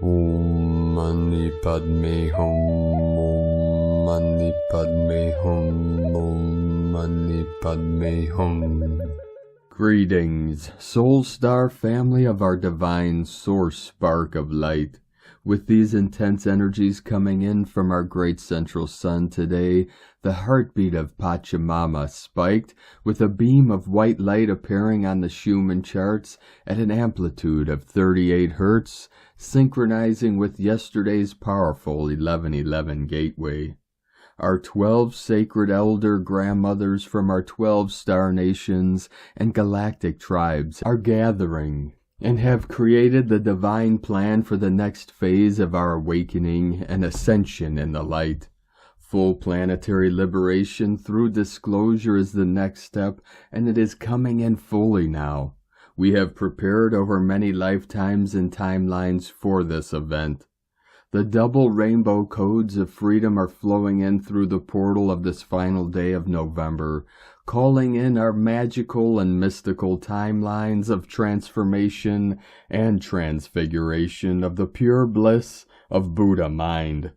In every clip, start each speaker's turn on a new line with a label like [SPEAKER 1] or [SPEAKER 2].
[SPEAKER 1] Om Mani Padme Hum, Om Mani Padme Hum, Om Mani Padme Hum. Greetings, Soul Star family of our divine source spark of light. With these intense energies coming in from our great central sun today, the heartbeat of Pachamama spiked with a beam of white light appearing on the Schumann charts at an amplitude of 38 Hz, synchronizing with yesterday's powerful 1111 gateway. Our 12 sacred elder grandmothers from our 12 star nations and galactic tribes are gathering and have created the divine plan for the next phase of our awakening and ascension in the light. Full planetary liberation through disclosure is the next step, and it is coming in fully now. We have prepared over many lifetimes and timelines for this event. The double rainbow codes of freedom are flowing in through the portal of this final day of November, calling in our magical and mystical timelines of transformation and transfiguration of the pure bliss of Buddha mind.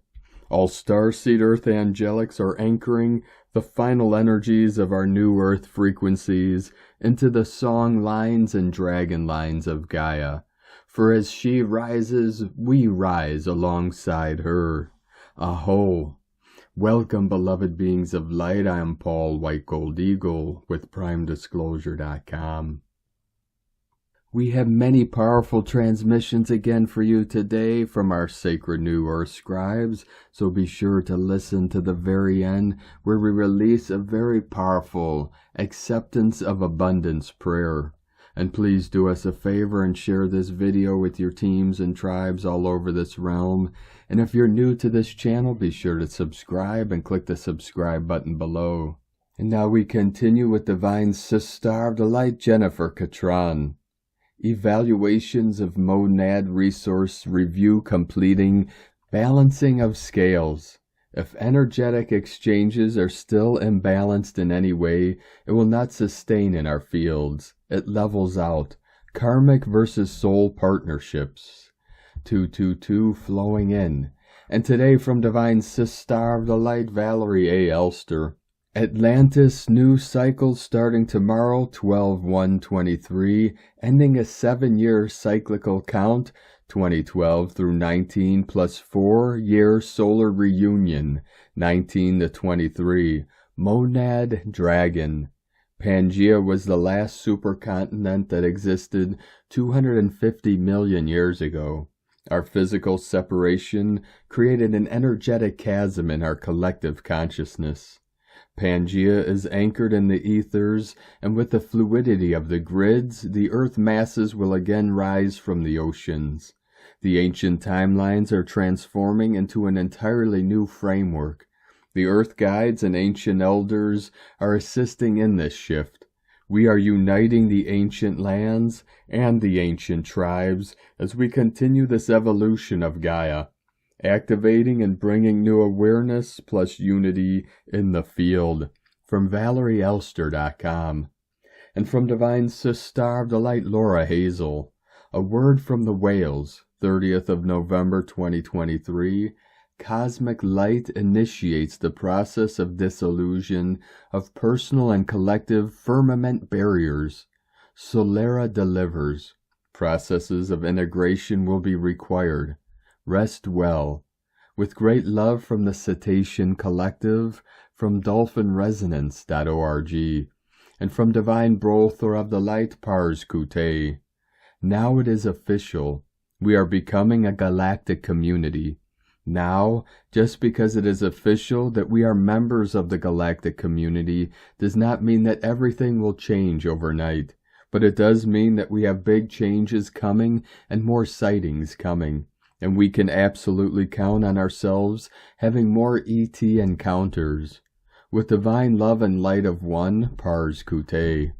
[SPEAKER 1] All starseed earth angelics are anchoring the final energies of our new earth frequencies into the song lines and dragon lines of Gaia. For as she rises, we rise alongside her. Aho! Welcome, beloved beings of light. I am Paul White Gold Eagle with PrimeDisclosure.com. We have many powerful transmissions again for you today from our sacred New Earth scribes, so be sure to listen to the very end where we release a very powerful acceptance of abundance prayer. And please do us a favor and share this video with your teams and tribes all over this realm. And if you're new to this channel, be sure to subscribe and click the subscribe button below. And now we continue with Divine Sister of the Light, Jennifer Catron. Evaluations of Monad Resource Review completing. Balancing of scales. If energetic exchanges are still imbalanced in any way, it will not sustain in our fields. It levels out. Karmic versus soul partnerships. 222 flowing in. And today from Divine Sister of the Light, Valerie A. Elster. Atlantis new cycle starting tomorrow, 12/1/23, ending a 7-year cyclical count, 2012 through 19 plus 4-year solar reunion, 19 to 23. Monad Dragon. Pangea was the last supercontinent that existed 250 million years ago. Our physical separation created an energetic chasm in our collective consciousness. Pangea is anchored in the ethers, and with the fluidity of the grids, the earth masses will again rise from the oceans. The ancient timelines are transforming into an entirely new framework. The earth guides and ancient elders are assisting in this shift. We are uniting the ancient lands and the ancient tribes as we continue this evolution of Gaia, activating and bringing new awareness plus unity in the field. From ValerieElster.com. And from Divine Sister of the Light, Laura Hazel. A word from the whales, 30th of November 2023. Cosmic light initiates the process of dissolution of personal and collective firmament barriers. Cellular delivers. Processes of integration will be required. Rest well. With great love from the Cetacean Collective, from dolphinresonance.org, and from Divine Brother of the Light, Pars Kute. Now it is official. We are becoming a galactic community. Now, just because it is official that we are members of the galactic community does not mean that everything will change overnight, but it does mean that we have big changes coming and more sightings coming. And we can absolutely count on ourselves having more ET encounters. With divine love and light of one, Pars Kute.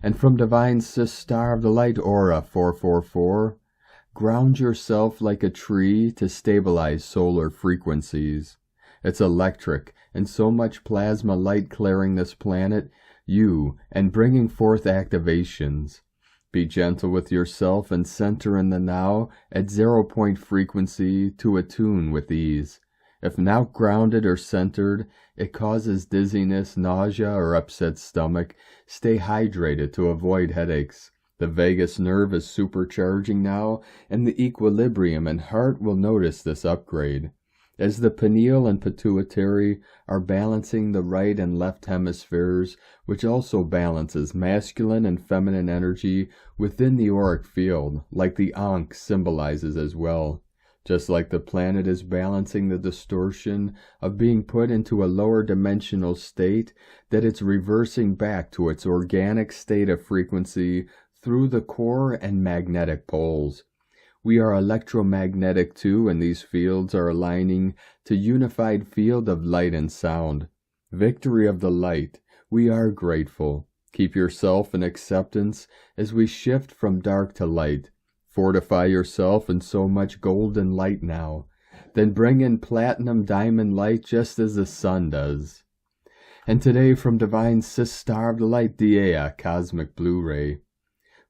[SPEAKER 1] And from Divine Sister of the Light, Aura 444, ground yourself like a tree to stabilize solar frequencies. It's electric, and so much plasma light clearing this planet, and bringing forth activations. Be gentle with yourself and center in the now at 0 point frequency to attune with ease. If not grounded or centered, it causes dizziness, nausea, or upset stomach. Stay hydrated to avoid headaches. The vagus nerve is supercharging now, and the equilibrium and heart will notice this upgrade. As the pineal and pituitary are balancing the right and left hemispheres, which also balances masculine and feminine energy within the auric field, like the Ankh symbolizes as well. Just like the planet is balancing the distortion of being put into a lower dimensional state, that it's reversing back to its organic state of frequency through the core and magnetic poles. We are electromagnetic too, and these fields are aligning to unified field of light and sound. Victory of the light. We are grateful. Keep yourself in acceptance as we shift from dark to light. Fortify yourself in so much golden light now. Then bring in platinum diamond light just as the sun does. And today from Divine Sister of the Light, Dea, Cosmic Blue Ray.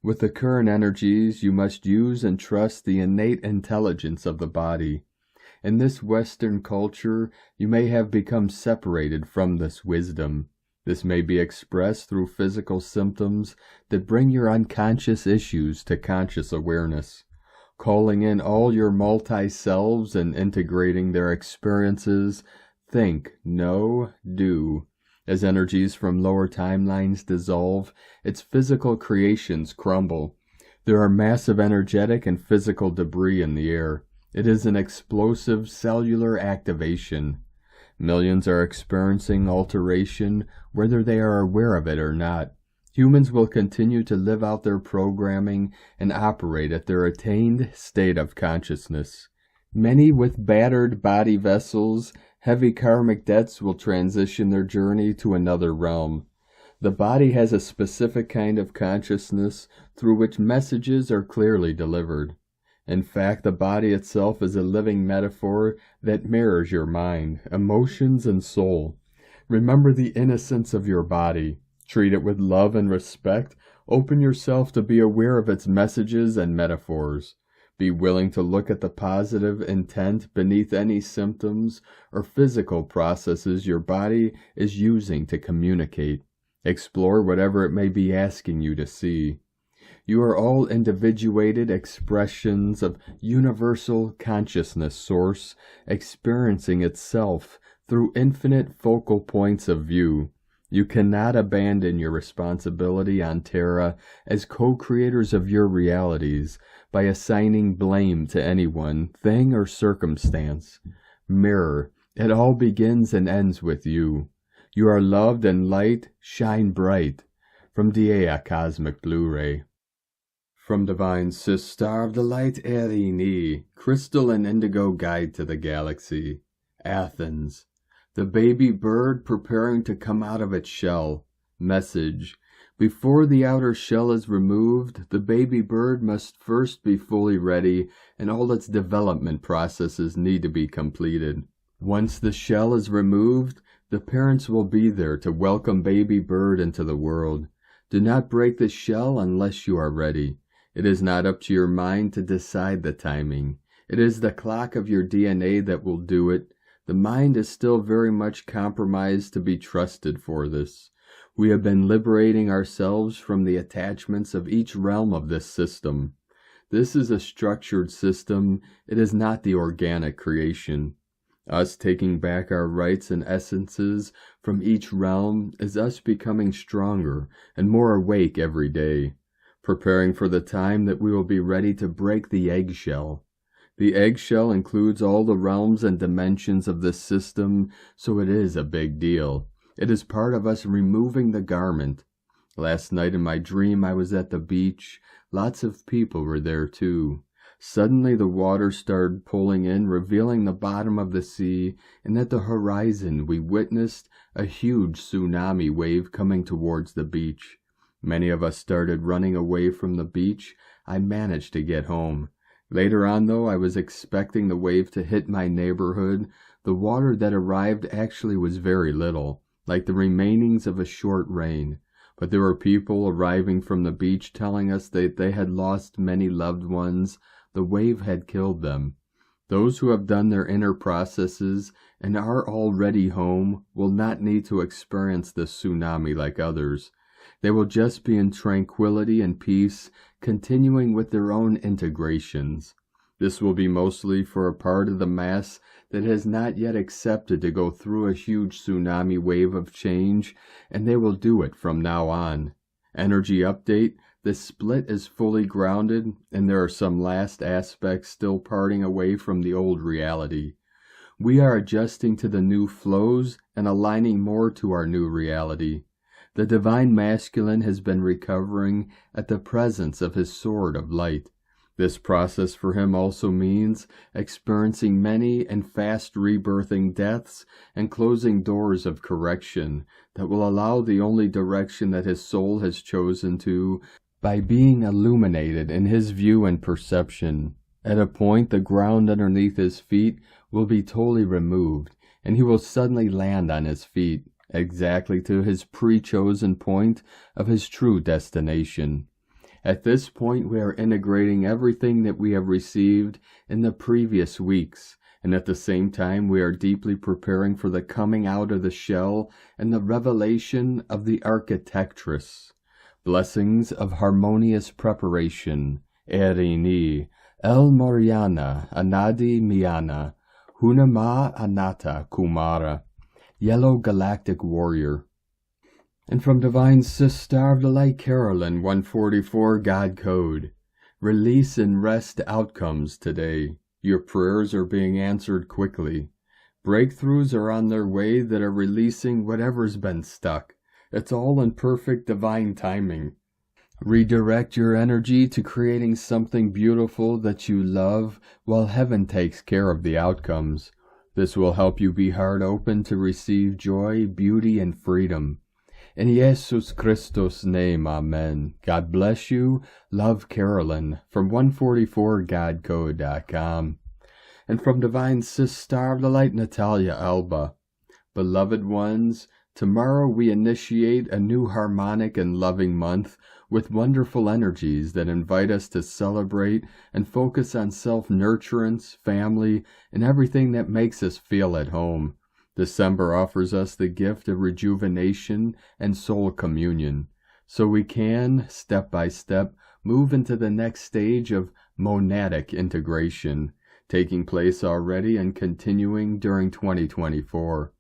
[SPEAKER 1] With the current energies, you must use and trust the innate intelligence of the body. In this Western culture, you may have become separated from this wisdom. This may be expressed through physical symptoms that bring your unconscious issues to conscious awareness, calling in all your multi-selves and integrating their experiences. Think, know, do. As energies from lower timelines dissolve, its physical creations crumble. There are massive energetic and physical debris in the air. It is an explosive cellular activation. Millions are experiencing alteration, whether they are aware of it or not. Humans will continue to live out their programming and operate at their attained state of consciousness. Many with battered body vessels, heavy karmic debts will transition their journey to another realm. The body has a specific kind of consciousness through which messages are clearly delivered. In fact, the body itself is a living metaphor that mirrors your mind, emotions, and soul. Remember the innocence of your body. Treat it with love and respect. Open yourself to be aware of its messages and metaphors. Be willing to look at the positive intent beneath any symptoms or physical processes your body is using to communicate. Explore whatever it may be asking you to see. You are all individuated expressions of universal consciousness source, experiencing itself through infinite focal points of view. You cannot abandon your responsibility on Terra as co-creators of your realities by assigning blame to anyone, thing, or circumstance. Mirror, it all begins and ends with you. You are loved and light, shine bright. From Dea, Cosmic Blue Ray. From Divine Sister of the Light, Ariel, Crystal and Indigo Guide to the Galaxy. Athens. The baby bird preparing to come out of its shell. Message. Before the outer shell is removed, the baby bird must first be fully ready, and all its development processes need to be completed. Once the shell is removed, the parents will be there to welcome baby bird into the world. Do not break the shell unless you are ready. It is not up to your mind to decide the timing. It is the clock of your DNA that will do it. The mind is still very much compromised to be trusted for this. We have been liberating ourselves from the attachments of each realm of this system. This is a structured system. It is not the organic creation. Us taking back our rights and essences from each realm is us becoming stronger and more awake every day, preparing for the time that we will be ready to break the eggshell. The eggshell includes all the realms and dimensions of this system, so it is a big deal. It is part of us removing the garment. Last night in my dream I was at the beach. Lots of people were there too. Suddenly the water started pulling in, revealing the bottom of the sea, and at the horizon we witnessed a huge tsunami wave coming towards the beach. Many of us started running away from the beach. I managed to get home. Later on, though, I was expecting the wave to hit my neighborhood. The water that arrived actually was very little, like the remainings of a short rain. But there were people arriving from the beach telling us that they had lost many loved ones. The wave had killed them. Those who have done their inner processes and are already home will not need to experience this tsunami like others. They will just be in tranquility and peace, continuing with their own integrations. This will be mostly for a part of the mass that has not yet accepted to go through a huge tsunami wave of change, and they will do it from now on. Energy update: the split is fully grounded, and there are some last aspects still parting away from the old reality. We are adjusting to the new flows and aligning more to our new reality. The divine masculine has been recovering at the presence of his sword of light. This process for him also means experiencing many and fast rebirthing deaths and closing doors of correction that will allow the only direction that his soul has chosen to, by being illuminated in his view and perception. At a point, the ground underneath his feet will be totally removed, and he will suddenly land on his feet, exactly to his pre-chosen point of his true destination. At this point, we are integrating everything that we have received in the previous weeks, and at the same time, we are deeply preparing for the coming out of the shell and the revelation of the Architectress. Blessings of harmonious preparation. Erini, El Moriana, Anadi Miana, Hunama Anata Kumara. Yellow Galactic Warrior. And from Divine Sister of the Light Carolyn, 144 God Code. Release and rest outcomes today. Your prayers are being answered quickly. Breakthroughs are on their way that are releasing whatever's been stuck. It's all in perfect divine timing. Redirect your energy to creating something beautiful that you love while heaven takes care of the outcomes. This will help you be heart open to receive joy, beauty, and freedom. In Jesus Christos' name, Amen. God bless you. Love, Carolyn. From 144godcode.com. And from Divine Sister of the Light, Natalia Alba. Beloved ones, tomorrow we initiate a new harmonic and loving month with wonderful energies that invite us to celebrate and focus on self-nurturance, family, and everything that makes us feel at home. December offers us the gift of rejuvenation and soul communion, so we can, step by step, move into the next stage of monadic integration, taking place already and continuing during 2024.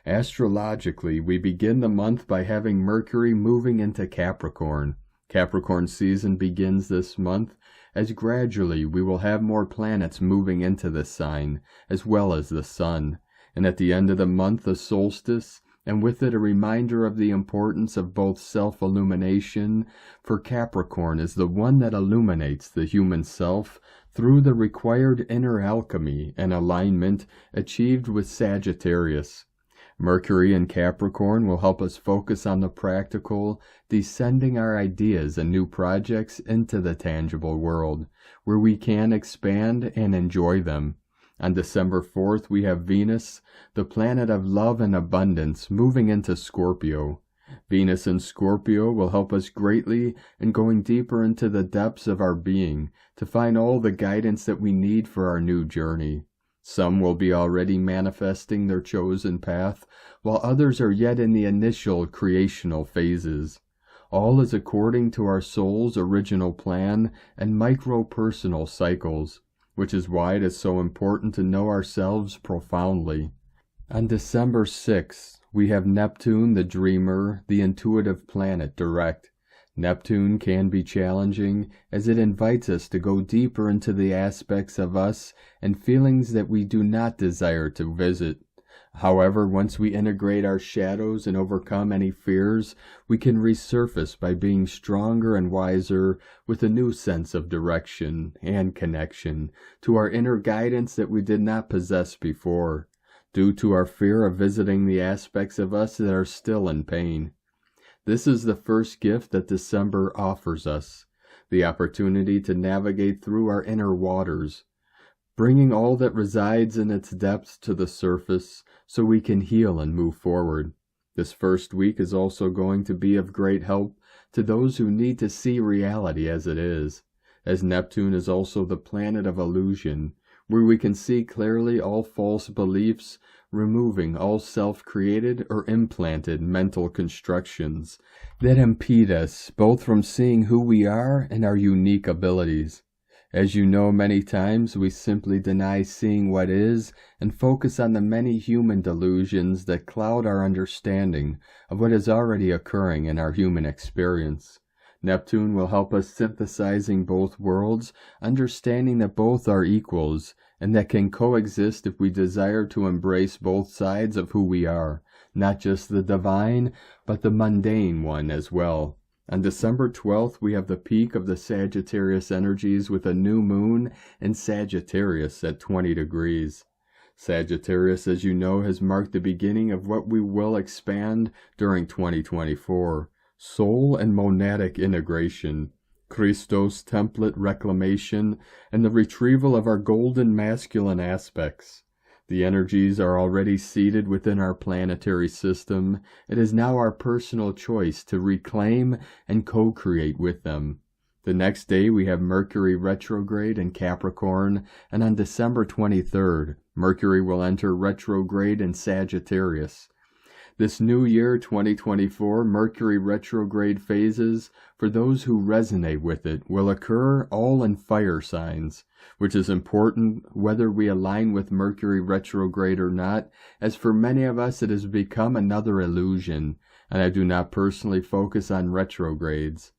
[SPEAKER 1] Astrologically, we begin the month by having Mercury moving into Capricorn. Capricorn season begins this month, as gradually we will have more planets moving into this sign, as well as the Sun. And at the end of the month, the solstice, and with it a reminder of the importance of both self-illumination, for Capricorn is the one that illuminates the human self through the required inner alchemy and alignment achieved with Sagittarius. Mercury in Capricorn will help us focus on the practical, descending our ideas and new projects into the tangible world, where we can expand and enjoy them. On December 4th, we have Venus, the planet of love and abundance, moving into Scorpio. Venus in Scorpio will help us greatly in going deeper into the depths of our being to find all the guidance that we need for our new journey. Some will be already manifesting their chosen path, while others are yet in the initial creational phases. All is according to our soul's original plan and micro-personal cycles, which is why it is so important to know ourselves profoundly. On December 6th, we have Neptune, the dreamer, the intuitive planet, direct. Neptune can be challenging, as it invites us to go deeper into the aspects of us and feelings that we do not desire to visit. However, once we integrate our shadows and overcome any fears, we can resurface by being stronger and wiser with a new sense of direction and connection to our inner guidance that we did not possess before, due to our fear of visiting the aspects of us that are still in pain. This is the first gift that December offers us, the opportunity to navigate through our inner waters, bringing all that resides in its depths to the surface so we can heal and move forward. This first week is also going to be of great help to those who need to see reality as it is, as Neptune is also the planet of illusion, where we can see clearly all false beliefs, removing all self-created or implanted mental constructions that impede us both from seeing who we are and our unique abilities. As you know, many times we simply deny seeing what is and focus on the many human delusions that cloud our understanding of what is already occurring in our human experience. Neptune will help us synthesizing both worlds, understanding that both are equals and that can coexist if we desire to embrace both sides of who we are, not just the divine, but the mundane one as well. On December 12th, we have the peak of the Sagittarius energies with a new moon in Sagittarius at 20 degrees. Sagittarius, as you know, has marked the beginning of what we will expand during 2024. Soul and monadic integration, Christos template reclamation, and the retrieval of our golden masculine aspects. The energies are already seated within our planetary system. It is now our personal choice to reclaim and co-create with them. The next day we have Mercury retrograde in Capricorn, and on December 23rd, Mercury will enter retrograde in Sagittarius. This new year, 2024, Mercury retrograde phases, for those who resonate with it, will occur all in fire signs, which is important whether we align with Mercury retrograde or not, as for many of us it has become another illusion, and I do not personally focus on retrogrades.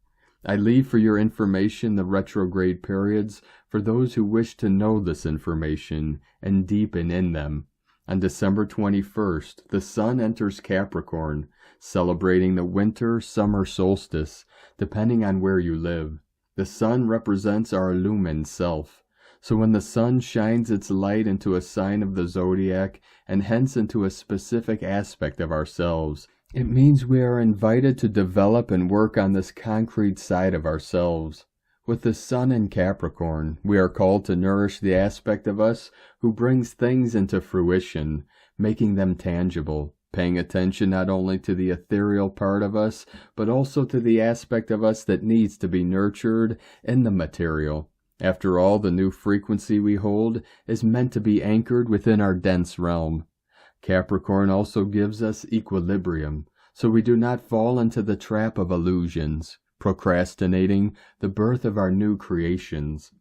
[SPEAKER 1] I leave for your information the retrograde periods for those who wish to know this information and deepen in them. On December 21st, the Sun enters Capricorn, celebrating the winter-summer solstice, depending on where you live. The Sun represents our illumined self. So when the Sun shines its light into a sign of the zodiac, and hence into a specific aspect of ourselves, it means we are invited to develop and work on this concrete side of ourselves. With the Sun in Capricorn, we are called to nourish the aspect of us who brings things into fruition, making them tangible, paying attention not only to the ethereal part of us, but also to the aspect of us that needs to be nurtured in the material. After all, the new frequency we hold is meant to be anchored within our dense realm. Capricorn also gives us equilibrium, so we do not fall into the trap of illusions, procrastinating the birth of our new creations.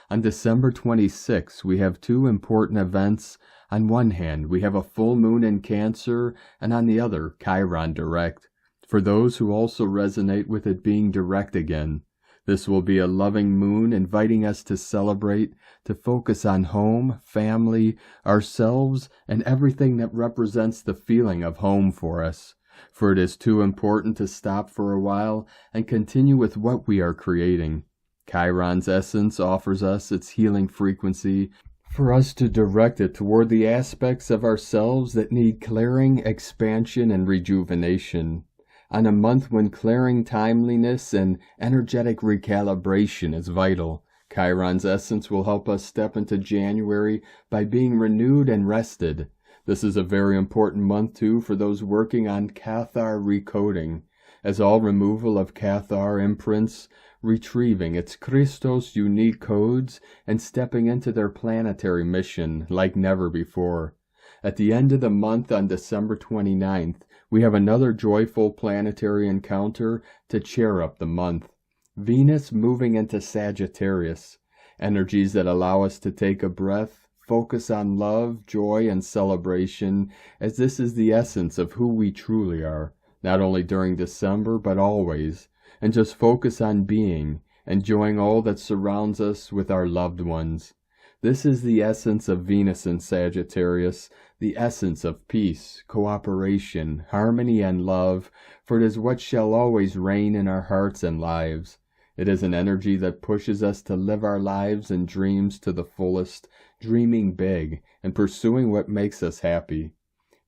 [SPEAKER 1] On December 26, we have two important events. On one hand, we have a full moon in Cancer, and on the other, Chiron direct. For those who also resonate with it being direct again, this will be a loving moon inviting us to celebrate, to focus on home, family, ourselves, and everything that represents the feeling of home for us. For it is too important to stop for a while and continue with what we are creating. Chiron's essence offers us its healing frequency for us to direct it toward the aspects of ourselves that need clearing, expansion, and rejuvenation. On a month when clearing, timeliness, and energetic recalibration is vital, Chiron's essence will help us step into January by being renewed and rested. This is a very important month, too, for those working on Cathar recoding, as all removal of Cathar imprints, retrieving its Christos unique codes, and stepping into their planetary mission like never before. At the end of the month on December 29th, we have another joyful planetary encounter to cheer up the month. Venus moving into Sagittarius, energies that allow us to take a breath, focus on love, joy, and celebration, as this is the essence of who we truly are, not only during December, but always, and just focus on being, enjoying all that surrounds us with our loved ones. This is the essence of Venus in Sagittarius, the essence of peace, cooperation, harmony, and love, for it is what shall always reign in our hearts and lives. It is an energy that pushes us to live our lives and dreams to the fullest, dreaming big, and pursuing what makes us happy.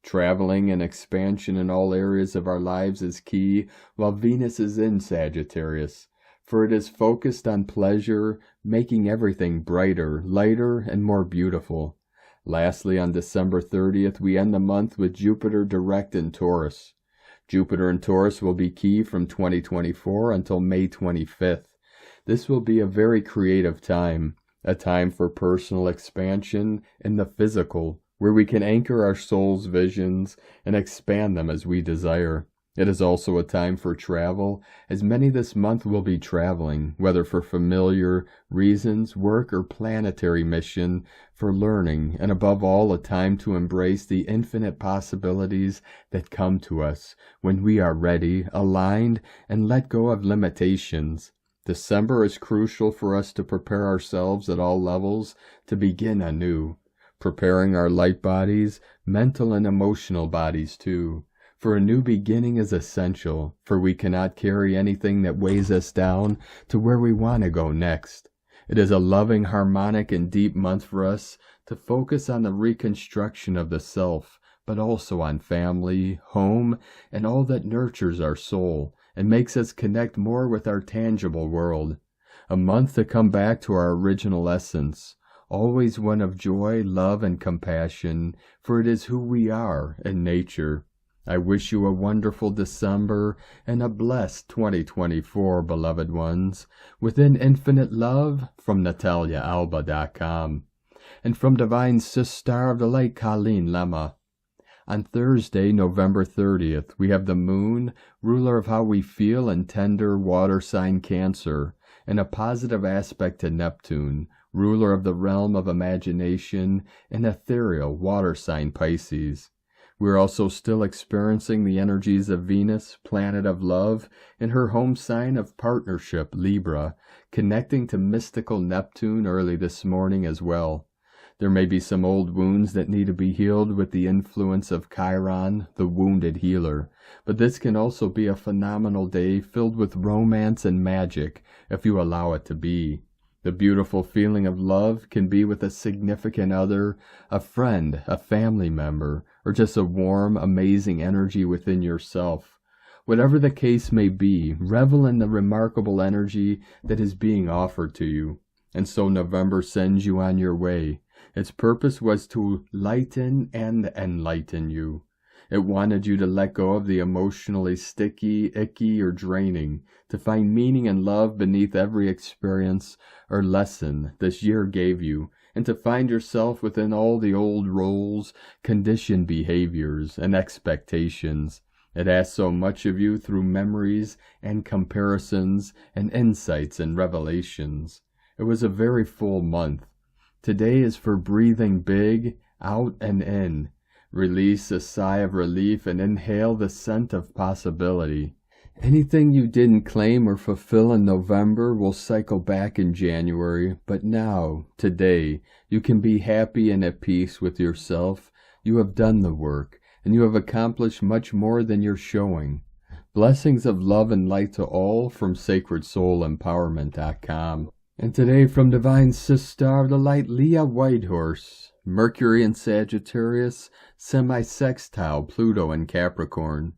[SPEAKER 1] Traveling and expansion in all areas of our lives is key, while Venus is in Sagittarius, for it is focused on pleasure, making everything brighter, lighter, and more beautiful. Lastly, on December 30th, we end the month with Jupiter direct in Taurus. Jupiter in Taurus will be key from 2024 until May 25th. This will be a very creative time, a time for personal expansion in the physical, where we can anchor our soul's visions and expand them as we desire. It is also a time for travel, as many this month will be traveling, whether for familiar reasons, work, or planetary mission, for learning, and above all, a time to embrace the infinite possibilities that come to us when we are ready, aligned, and let go of limitations. December is crucial for us to prepare ourselves at all levels to begin anew, preparing our light bodies, mental and emotional bodies too. For a new beginning is essential, for we cannot carry anything that weighs us down to where we want to go next. It is a loving, harmonic, and deep month for us to focus on the reconstruction of the self, but also on family, home, and all that nurtures our soul and makes us connect more with our tangible world. A month to come back to our original essence, always one of joy, love, and compassion, for it is who we are in nature. I wish you a wonderful December and a blessed 2024, beloved ones, within infinite love from NataliaAlba.com. And from Divine Sister of the Light, Colleen Lemma. On Thursday, November 30th, we have the moon, ruler of how we feel in tender water sign Cancer, and a positive aspect to Neptune, ruler of the realm of imagination, and ethereal water sign Pisces. We are also still experiencing the energies of Venus, planet of love, in her home sign of partnership, Libra, connecting to mystical Neptune early this morning as well. There may be some old wounds that need to be healed with the influence of Chiron, the wounded healer, but this can also be a phenomenal day filled with romance and magic if you allow it to be. The beautiful feeling of love can be with a significant other, a friend, a family member, or just a warm, amazing energy within yourself. Whatever the case may be, revel in the remarkable energy that is being offered to you. And so November sends you on your way. Its purpose was to lighten and enlighten you. It wanted you to let go of the emotionally sticky, icky, or draining, to find meaning and love beneath every experience or lesson this year gave you, and to find yourself within all the old roles, conditioned behaviors, and expectations. It asked so much of you through memories and comparisons and insights and revelations. It was a very full month. Today is for breathing big, out and in. Release a sigh of relief and inhale the scent of possibility. Anything you didn't claim or fulfill in November will cycle back in January, but now, today, you can be happy and at peace with yourself. You have done the work, and you have accomplished much more than you're showing. Blessings of love and light to all from SacredSoulEmpowerment.com. And today from Divine Sister of the Light, Leah Whitehorse, Mercury in Sagittarius, semi-sextile Pluto in Capricorn,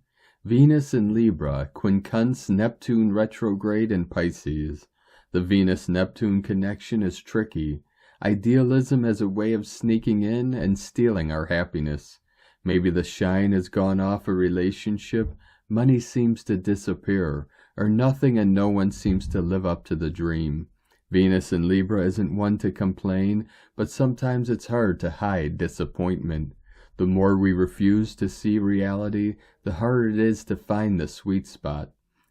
[SPEAKER 1] Venus in Libra, quincunx Neptune retrograde in Pisces. The Venus-Neptune connection is tricky. Idealism as a way of sneaking in and stealing our happiness. Maybe the shine has gone off a relationship, money seems to disappear, or nothing and no one seems to live up to the dream. Venus in Libra isn't one to complain, but sometimes it's hard to hide disappointment. The more we refuse to see reality, the harder it is to find the sweet spot.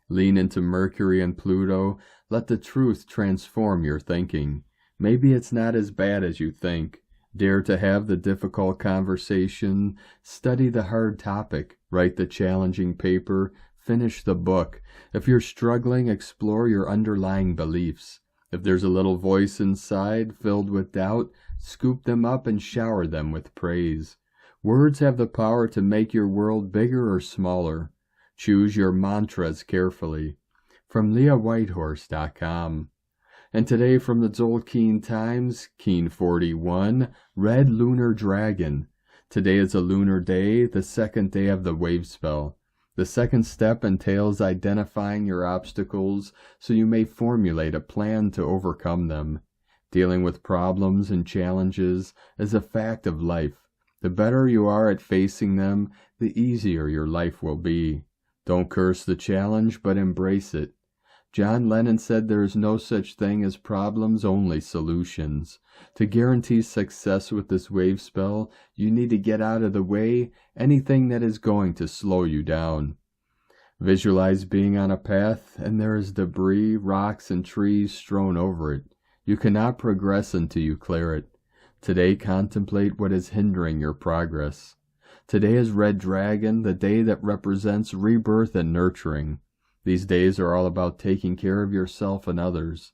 [SPEAKER 1] Lean into Mercury and Pluto. Let the truth transform your thinking. Maybe it's not as bad as you think. Dare to have the difficult conversation. Study the hard topic. Write the challenging paper. Finish the book. If you're struggling, explore your underlying beliefs. If there's a little voice inside filled with doubt, scoop them up and shower them with praise. Words have the power to make your world bigger or smaller. Choose your mantras carefully. From LeahWhitehorse.com. And today from the Tzolk'in Times, Keen 41, Red Lunar Dragon. Today is a lunar day, the second day of the wave spell. The second step entails identifying your obstacles so you may formulate a plan to overcome them. Dealing with problems and challenges is a fact of life. The better you are at facing them, the easier your life will be. Don't curse the challenge, but embrace it. John Lennon said there is no such thing as problems, only solutions. To guarantee success with this wave spell, you need to get out of the way anything that is going to slow you down. Visualize being on a path, and there is debris, rocks, and trees strewn over it. You cannot progress until you clear it. Today, contemplate what is hindering your progress. Today is Red Dragon, the day that represents rebirth and nurturing. These days are all about taking care of yourself and others.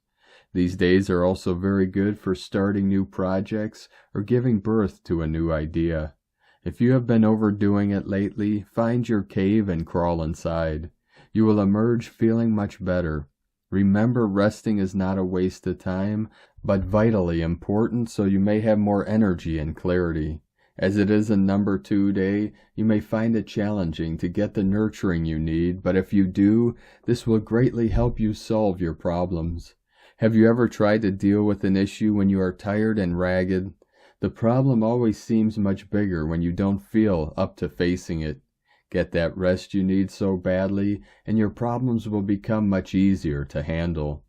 [SPEAKER 1] These days are also very good for starting new projects or giving birth to a new idea. If you have been overdoing it lately, find your cave and crawl inside. You will emerge feeling much better. Remember, resting is not a waste of time, but vitally important so you may have more energy and clarity. As it is a number 2 day, you may find it challenging to get the nurturing you need, but if you do, this will greatly help you solve your problems. Have you ever tried to deal with an issue when you are tired and ragged? The problem always seems much bigger when you don't feel up to facing it. Get that rest you need so badly, and your problems will become much easier to handle.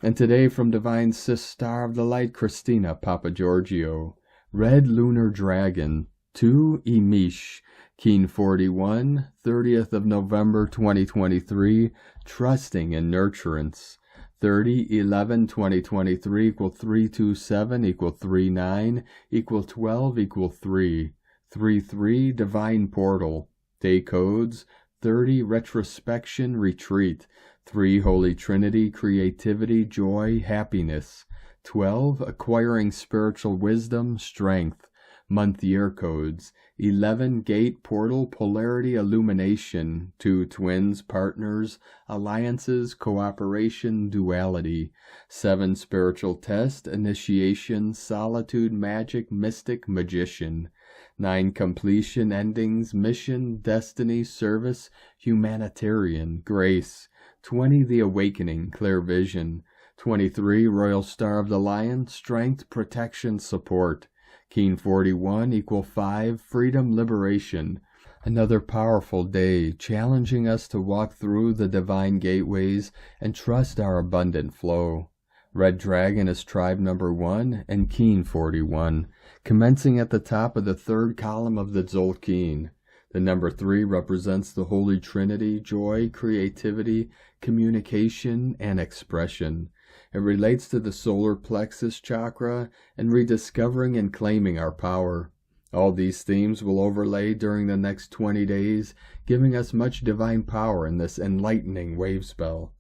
[SPEAKER 1] And today from Divine Sis Star of the Light, Christina Papagiorgio, Red Lunar Dragon, 2 Emish, Keen 41, 30th of November 2023, Trusting in Nurturance. 30/11/2023 equal 327 equal 39 equal 12 equal 3. 3 Divine Portal. Day codes 30 Retrospection Retreat. 3 Holy Trinity Creativity Joy Happiness. 12 Acquiring Spiritual Wisdom Strength. Month year codes 11 Gate Portal Polarity Illumination. 2 Twins Partners Alliances Cooperation Duality. 7 Spiritual Test Initiation Solitude Magic Mystic Magician. 9 Completion Endings Mission Destiny Service Humanitarian Grace. 20 The Awakening Clear Vision. 23 Royal Star of the Lion Strength Protection Support. Keen 41 equal 5 Freedom Liberation. Another powerful day, challenging us to walk through the divine gateways and trust our abundant flow. Red Dragon is tribe number 1 and Keen 41, commencing at the top of the 3rd column of the Tzolk'in. The number 3 represents the Holy Trinity, joy, creativity, communication, and expression. It relates to the solar plexus chakra and rediscovering and claiming our power. All these themes will overlay during the next 20 days, giving us much divine power in this enlightening wave spell.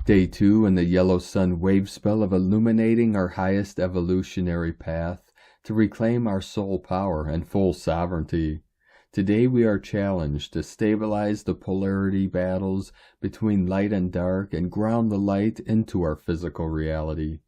[SPEAKER 1] Day 2 in the Yellow Sun wave spell of illuminating our highest evolutionary path to reclaim our soul power and full sovereignty. Today we are challenged to stabilize the polarity battles between light and dark and ground the light into our physical reality.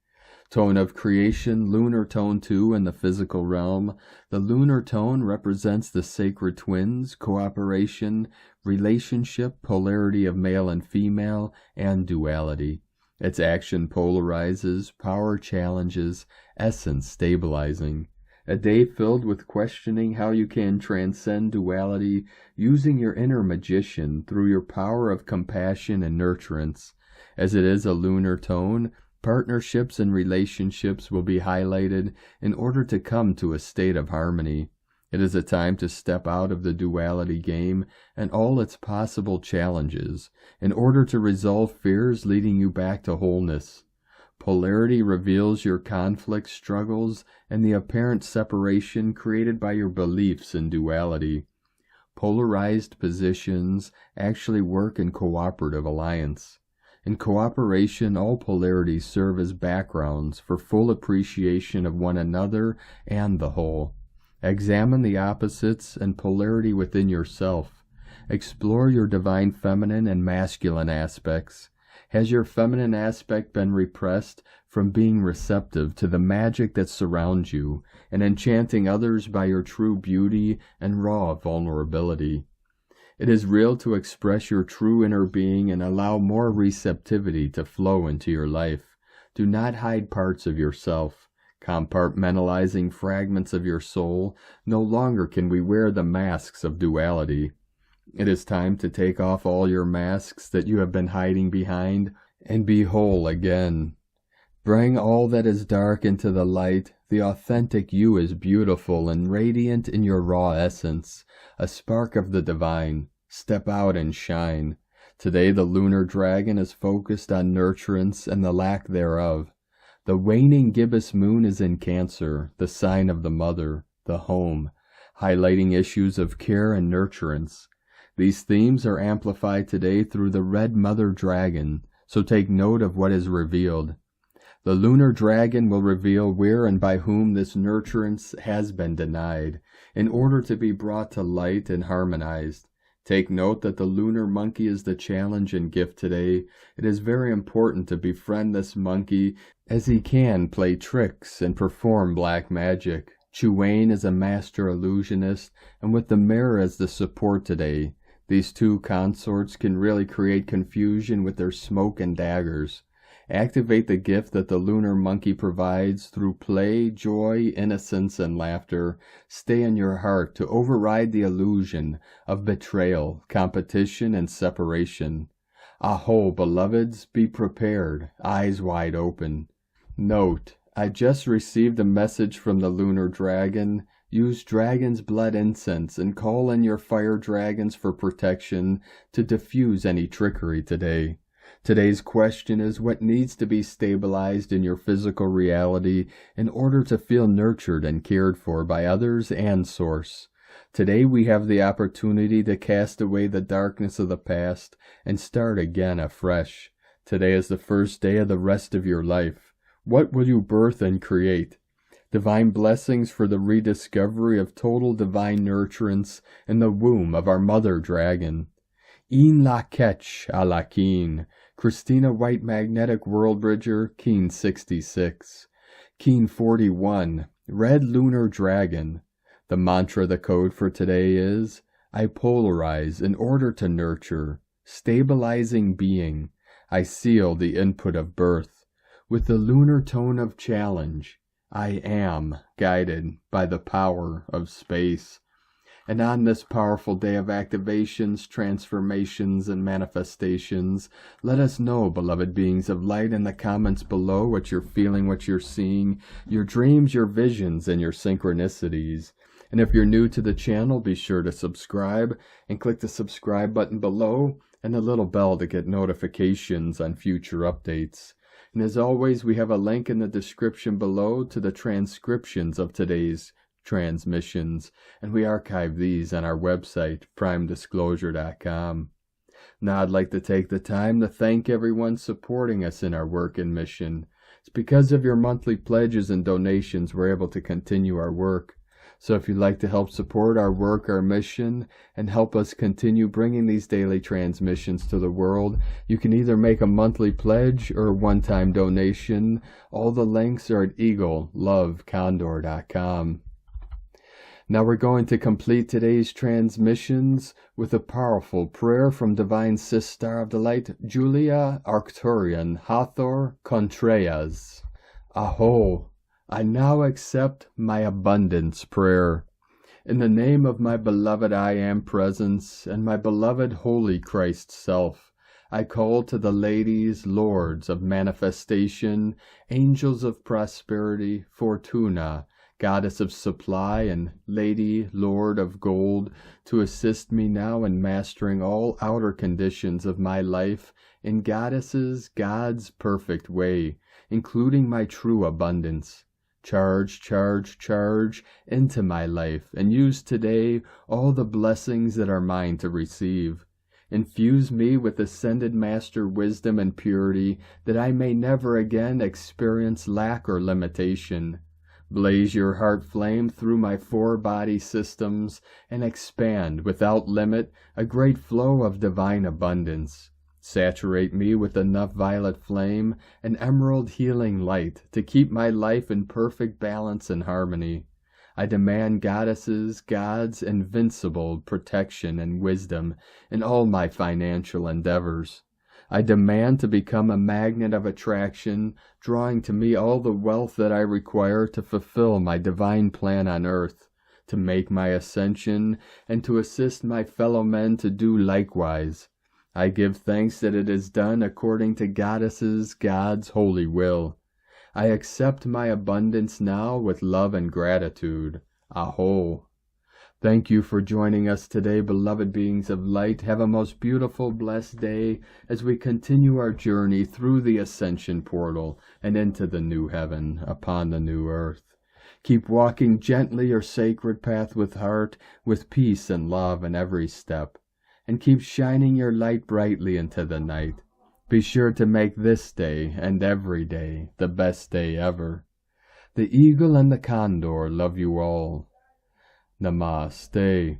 [SPEAKER 1] Tone of creation, lunar tone 2 in the physical realm. The lunar tone represents the sacred twins, cooperation, relationship, polarity of male and female, and duality. Its action polarizes, power challenges, essence stabilizing. A day filled with questioning how you can transcend duality using your inner magician through your power of compassion and nurturance. As it is a lunar tone, partnerships and relationships will be highlighted in order to come to a state of harmony. It is a time to step out of the duality game and all its possible challenges in order to resolve fears leading you back to wholeness. Polarity reveals your conflict struggles and the apparent separation created by your beliefs in duality. Polarized positions actually work in cooperative alliance. In cooperation, all polarities serve as backgrounds for full appreciation of one another and the whole. Examine the opposites and polarity within yourself. Explore your divine feminine and masculine aspects. Has your feminine aspect been repressed from being receptive to the magic that surrounds you and enchanting others by your true beauty and raw vulnerability? It is real to express your true inner being and allow more receptivity to flow into your life. Do not hide parts of yourself. Compartmentalizing fragments of your soul, no longer can we wear the masks of duality. It is time to take off all your masks that you have been hiding behind and be whole again. Bring all that is dark into the light. The authentic you is beautiful and radiant in your raw essence, a spark of the divine. Step out and shine. Today the lunar dragon is focused on nurturance and the lack thereof. The waning gibbous moon is in Cancer, the sign of the mother, the home, highlighting issues of care and nurturance. These themes are amplified today through the red mother dragon, so take note of what is revealed. The lunar dragon will reveal where and by whom this nurturance has been denied, in order to be brought to light and harmonized. Take note that the lunar monkey is the challenge and gift today. It is very important to befriend this monkey, as he can play tricks and perform black magic. Chuane is a master illusionist, and with the mirror as the support today, these two consorts can really create confusion with their smoke and daggers. Activate the gift that the lunar monkey provides through play, joy, innocence, and laughter. Stay in your heart to override the illusion of betrayal, competition, and separation. Aho, beloveds, be prepared, eyes wide open. Note, I just received a message from the lunar dragon. Use dragon's blood incense and call in your fire dragons for protection to diffuse any trickery today. Today's question is what needs to be stabilized in your physical reality in order to feel nurtured and cared for by others and Source. Today we have the opportunity to cast away the darkness of the past and start again afresh. Today is the first day of the rest of your life. What will you birth and create? Divine blessings for the rediscovery of total divine nurturance in the womb of our mother dragon. In la ketch a la keen. Christina White Magnetic World Bridger, Keen 66. Keen 41. Red Lunar Dragon. The mantra, the code for today is, I polarize in order to nurture. Stabilizing being. I seal the input of birth. With the lunar tone of challenge. I am guided by the power of space. And on this powerful day of activations, transformations, and manifestations, let us know, beloved beings of light, in the comments below what you're feeling, what you're seeing, your dreams, your visions, and your synchronicities. And if you're new to the channel, be sure to subscribe and click the subscribe button below and the little bell to get notifications on future updates. And as always, we have a link in the description below to the transcriptions of today's transmissions, and we archive these on our website, primedisclosure.com. Now I'd like to take the time to thank everyone supporting us in our work and mission. It's because of your monthly pledges and donations we're able to continue our work. So if you'd like to help support our work, our mission, and help us continue bringing these daily transmissions to the world, you can either make a monthly pledge or a one-time donation. All the links are at eaglelovecondor.com. Now we're going to complete today's transmissions with a powerful prayer from Divine Sister of the Light, Julia Arcturian Hathor Contreras. Aho, I now accept my abundance prayer. In the name of my beloved I Am Presence and my beloved Holy Christ Self, I call to the ladies, lords of manifestation, angels of prosperity, Fortuna, Goddess of supply, and Lady, Lord of gold, to assist me now in mastering all outer conditions of my life in Goddess's, God's perfect way, including my true abundance. Charge, charge, charge into my life, and use today all the blessings that are mine to receive. Infuse me with ascended master wisdom and purity, that I may never again experience lack or limitation. Blaze your heart flame through my four body systems and expand without limit a great flow of divine abundance. Saturate me with enough violet flame and emerald healing light to keep my life in perfect balance and harmony. I demand goddesses, gods, invincible protection and wisdom in all my financial endeavors. I demand to become a magnet of attraction, drawing to me all the wealth that I require to fulfill my divine plan on earth. to make my ascension, and to assist my fellow men to do likewise. I give thanks that it is done according to God's holy will. I accept my abundance now with love and gratitude. Aho. Thank you for joining us today, beloved beings of light. Have a most beautiful, blessed day as we continue our journey through the ascension portal and into the new heaven upon the new earth. Keep walking gently your sacred path with heart, with peace and love in every step, and keep shining your light brightly into the night. Be sure to make this day and every day the best day ever. The eagle and the condor love you all. Namaste.